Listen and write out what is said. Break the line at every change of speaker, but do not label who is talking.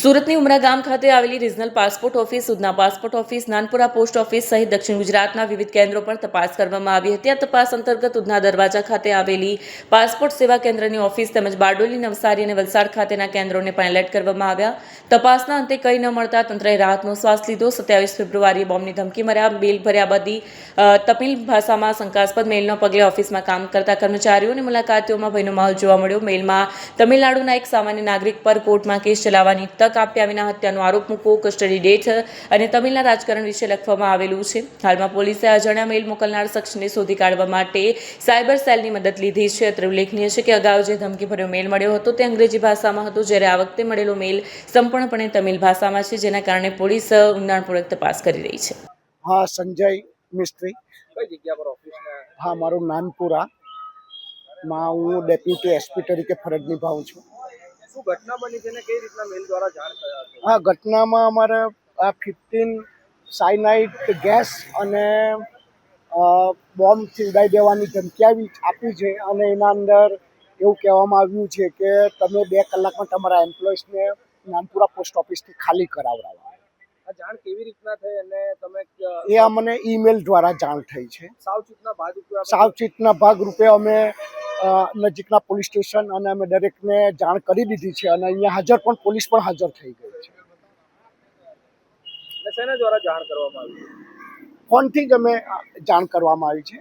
સુરતની ઉમરા ગામ ખાતે આવેલી regional passport office, Udhna passport office, Nanpura post office સહિત દક્ષિણ ગુજરાતના વિવિધ કેન્દ્રો પર તપાસ કરવામાં આવી હતી. આ તપાસ અંતર્ગત ઉધના દરવાજા ખાતે આવેલી પાસપોર્ટ સેવા કેન્દ્રની ઓફિસ તેમજ બારડોલી, નવસારી અને વલસાડ ખાતેના કેન્દ્રોને પણ એલર્ટ કરવામાં આવ્યા. તપાસના અંતે કંઈ ન મળતા તંત્રએ રાહતનો શ્વાસ લીધો. 27 ફેબ્રુઆરીએ બોમ્બની ધમકી મળ્યા. મેલ ભર્યા બધી તમિલ ભાષામાં શંકાસ્પદ મેલનો પગલે ઓફિસમાં કામ કરતા કર્મચારીઓ અને મુલાકાતીઓમાં ભયનો માહોલ જોવા મળ્યો. મેલમાં તમિલનાડુના એક સામાન્ય નાગરિક પર કોર્ટમાં કેસ ચલાવવાની તક આપ્યા વિના હત્યાનો આરોપ મૂકવો, કસ્ટડી ડેથ અને તમિલના રાજકારણ વિશે લખવામાં આવેલું છે. હાલમાં પોલીસે અજાણ્યા મેલ મોકલનાર શખ્સને શોધી કાઢવા માટે સાયબર સેલની મદદ લીધી છે. અત્રે ઉલ્લેખનીય છે કે અગાઉ જે ધમકીભર્યો મેલ મળ્યો હતો તે અંગ્રેજી ભાષામાં હતો, જ્યારે આ વખતે મળેલો મેલ સંપૂર્ણપણે તમિલ ભાષામાં છે, જેના કારણે પોલીસ ઊંડાણપૂર્વક તપાસ કરી રહી છે.
હા, સંજય મિસ્ત્રી.
કઈ જગ્યા પર ઓફિસ?
હા, મારું નાનપુરા માં હું ડેપ્યુટી એસપી તરીકે ફરજ નિભાવું છું.
શું ઘટના બની છે ને કઈ રીતના મેલ દ્વારા જાણ થયા છે?
હા, ઘટનામાં અમારે આ 15 સાયનાઇડ ગેસ અને બોમ્બથી ઉડાવી દેવાની ધમકી આપી છે અને એના અંદર એવું કહેવામાં આવ્યું છે કે તમે 2 કલાકમાં તમારા એમ્પ્લોઈઝને નાનપુરા પોસ્ટ ઓફિસથી ખાલી કરાવડાવો.
આ જાણ કેવી રીતના થઈ અને તમે
એ અમને ઈમેલ દ્વારા જાણ થઈ છે.
સાવચેતના ભાગરૂપે
અમે નજીકના પોલીસ સ્ટેશન અને અમે દરેકને જાણ કરી દીધી છે અને અહીંયા પોલીસ પણ હાજર થઈ ગઈ છે.
શેના દ્વારા જાણ કરવામાં આવી?
ફોનથી જ અમે જાણ કરવામાં આવી છે.